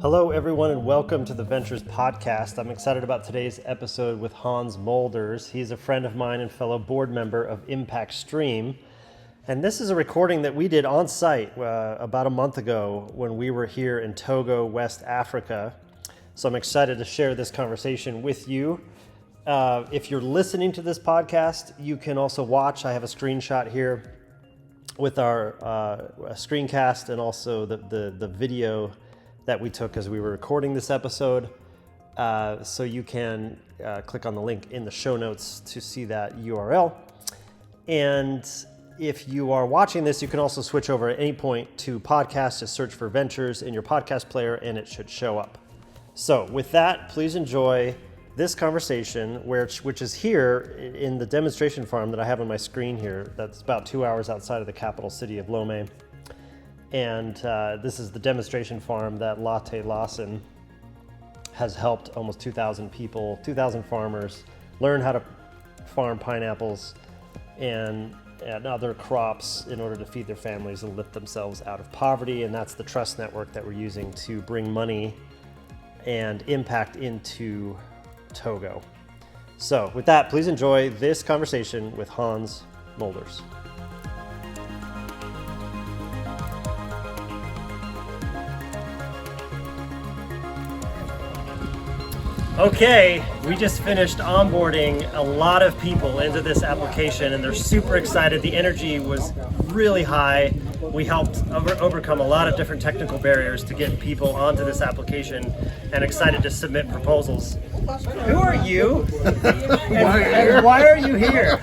Hello, everyone, and welcome to the Ventures Podcast. I'm excited about today's episode with Hans Mulders. He's a friend of mine and fellow board member of Impact Stream. And this is a recording that we did on site about a month ago when we were here in Togo, West Africa. So I'm excited to share this conversation with you. If you're listening to this podcast, you can also watch. I have a screenshot here with our screencast and also the video that we took as we were recording this episode. So you can click on the link in the show notes to see that URL. And if you are watching this, you can also switch over at any point to podcast, just search for Ventures in your podcast player and it should show up. So with that, please enjoy this conversation, which is here in the demonstration farm that I have on my screen here. That's about 2 hours outside of the capital city of Lomé. And this is the demonstration farm that Latte Lawson has helped almost 2,000 people, 2,000 farmers learn how to farm pineapples and other crops in order to feed their families and lift themselves out of poverty. And that's the trust network that we're using to bring money and impact into Togo. So with that, please enjoy this conversation with Hans Mulders. Okay, we just finished onboarding a lot of people into this application and they're super excited. The energy was really high. We helped overcome a lot of different technical barriers to get people onto this application and excited to submit proposals. Who are you? and why are you here?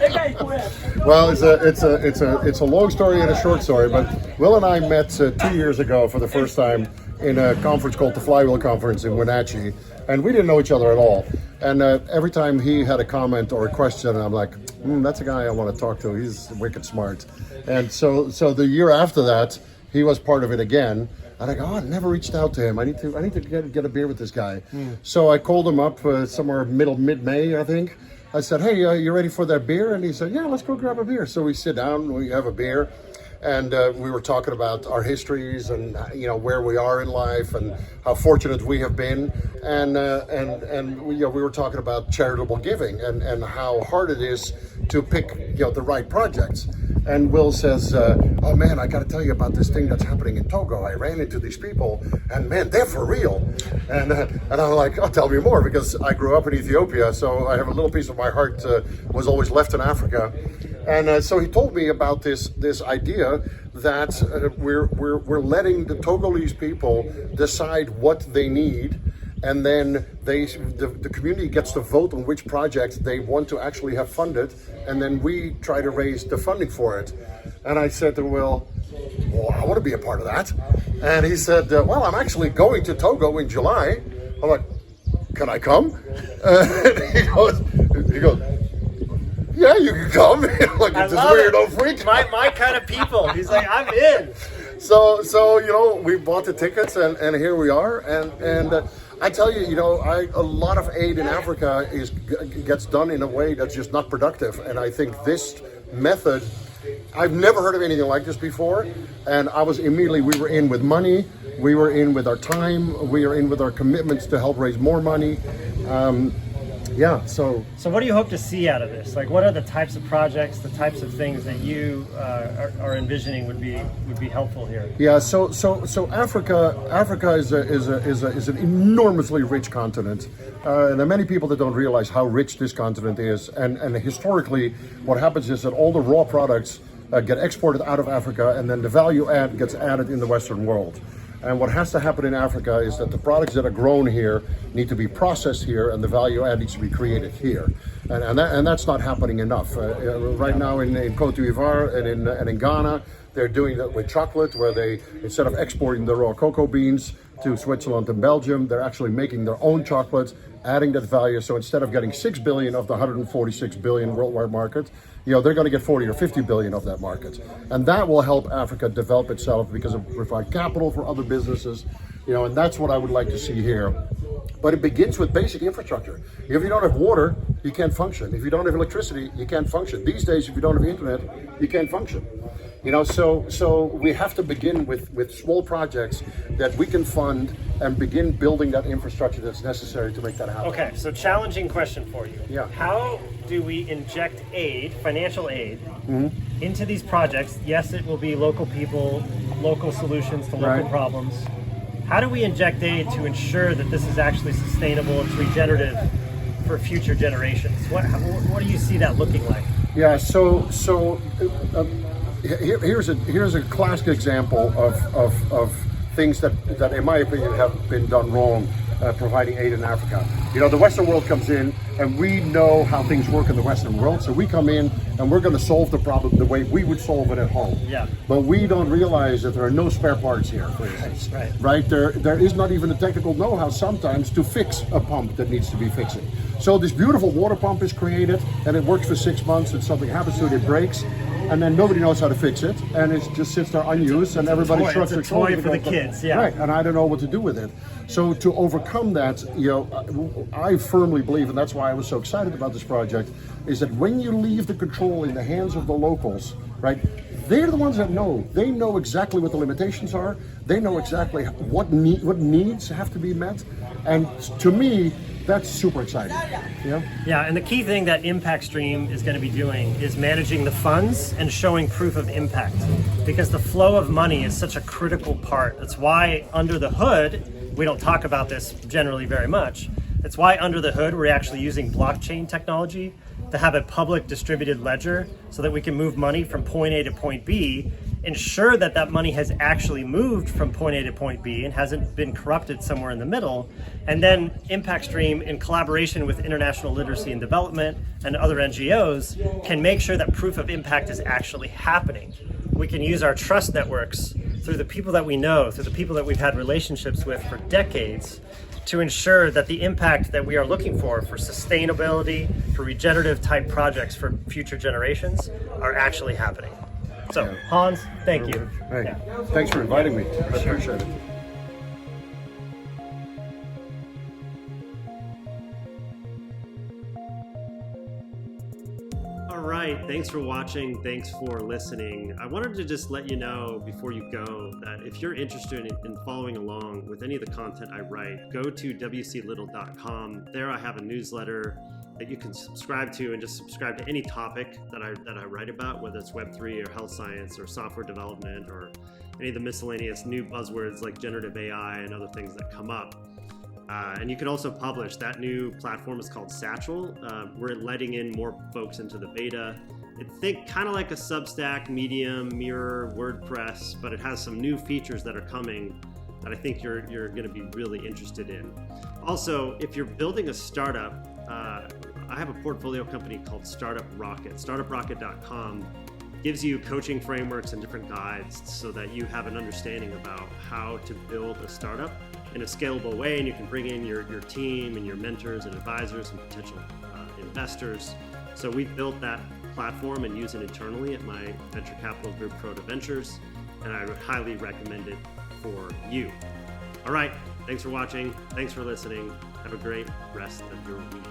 Well, it's a long story and a short story, but Will and I met 2 years ago for the first time in a conference called the Flywheel Conference in Wenatchee, and we didn't know each other at all. And every time he had a comment or a question, I'm like, that's a guy I want to talk to. He's wicked smart. And so the year after that, he was part of it again. And I go, I never reached out to him. I need to get a beer with this guy. So I called him up somewhere mid-May, I think. I said, hey, you ready for that beer? And he said, yeah, let's go grab a beer. So we sit down, we have a beer. And we were talking about our histories and where we are in life and how fortunate we have been, and we were talking about charitable giving and how hard it is to pick the right projects. And Will says, "Oh man, I got to tell you about this thing that's happening in Togo. I ran into these people, and man, they're for real." And I'm like, "Oh, tell me more," because I grew up in Ethiopia, so I have a little piece of my heart was always left in Africa. And so he told me about this idea that we're letting the Togolese people decide what they need, and then the community gets to vote on which projects they want to actually have funded, and then we try to raise the funding for it. And I said to Will, well, I want to be a part of that. And he said, well, I'm actually going to Togo in July. I'm like, can I come? And he goes, yeah, you can come. Like, it's just weird, don't freak. My kind of people. He's like, I'm in. So we bought the tickets and here we are. And I tell you, a lot of aid in Africa gets done in a way that's just not productive. And I think this method, I've never heard of anything like this before. And we were in with money, we were in with our time, we are in with our commitments to help raise more money. So what do you hope to see out of this? Like, what are the types of projects, the types of things that you are envisioning would be helpful here? Yeah, so Africa is an enormously rich continent, and there are many people that don't realize how rich this continent is. And historically, what happens is that all the raw products get exported out of Africa, and then the value add gets added in the Western world. And what has to happen in Africa is that the products that are grown here need to be processed here, and the value add needs to be created here. And that's not happening enough. Right now in Cote d'Ivoire and in Ghana, they're doing that with chocolate, where they, instead of exporting the raw cocoa beans to Switzerland and Belgium, they're actually making their own chocolate, adding that value. So instead of getting 6 billion of the 146 billion worldwide market, they're going to get 40 or 50 billion of that market. And that will help Africa develop itself because of provide capital for other businesses, and that's what I would like to see here. But it begins with basic infrastructure. If you don't have water, you can't function. If you don't have electricity, you can't function. These days, if you don't have internet, you can't function. So we have to begin with small projects that we can fund and begin building that infrastructure that's necessary to make that happen. Okay, so challenging question for you. Yeah. How do we inject aid, financial aid, into these projects? Yes, it will be local people, local solutions to local problems. How do we inject aid to ensure that this is actually sustainable, it's regenerative for future generations? What do you see that looking like? Yeah, here's a classic example of things that in my opinion have been done wrong providing aid in Africa. The Western world comes in and we know how things work in the Western world, so we come in and we're going to solve the problem the way we would solve it at home. Yeah. But we don't realize that there are no spare parts here, for instance. Right? There is not even a technical know-how sometimes to fix a pump that needs to be fixing. So this beautiful water pump is created and it works for 6 months and something happens to it, it breaks. And then nobody knows how to fix it, and it just sits there unused, and everybody shrugs their shoulders. It's a toy for the kids, yeah. Right, and I don't know what to do with it. So to overcome that, I firmly believe, and that's why I was so excited about this project, is that when you leave the control in the hands of the locals, right, they're the ones that know. They know exactly what the limitations are. They know exactly what needs have to be met, and to me, that's super exciting. Yeah, and the key thing that Impact Stream is going to be doing is managing the funds and showing proof of impact, because the flow of money is such a critical part. That's why under the hood, we don't talk about this generally very much. That's why under the hood, we're actually using blockchain technology to have a public distributed ledger so that we can move money from point A to point B, ensure that that money has actually moved from point A to point B and hasn't been corrupted somewhere in the middle. And then Impact Stream, in collaboration with International Literacy and Development and other NGOs, can make sure that proof of impact is actually happening. We can use our trust networks through the people that we know, through the people that we've had relationships with for decades, to ensure that the impact that we are looking for sustainability, for regenerative type projects for future generations are actually happening. So, Hans, thank you. Hey, thanks for inviting me. I appreciate it. All right, thanks for watching. Thanks for listening. I wanted to just let you know before you go that if you're interested in following along with any of the content I write, go to wclittle.com. There I have a newsletter that you can subscribe to, and just subscribe to any topic that I write about, whether it's Web3 or health science or software development or any of the miscellaneous new buzzwords like generative AI and other things that come up. And you can also publish. That new platform is called Satchel. We're letting in more folks into the beta. Think kind of like a Substack, Medium, Mirror, WordPress, but it has some new features that are coming that I think you're going to be really interested in. Also, if you're building a startup, I have a portfolio company called Startup Rocket. StartupRocket.com gives you coaching frameworks and different guides so that you have an understanding about how to build a startup in a scalable way, and you can bring in your team and your mentors and advisors and potential investors. So we've built that platform and use it internally at my venture capital group, Proto Ventures, and I would highly recommend it for you. All right, thanks for watching. Thanks for listening. Have a great rest of your week.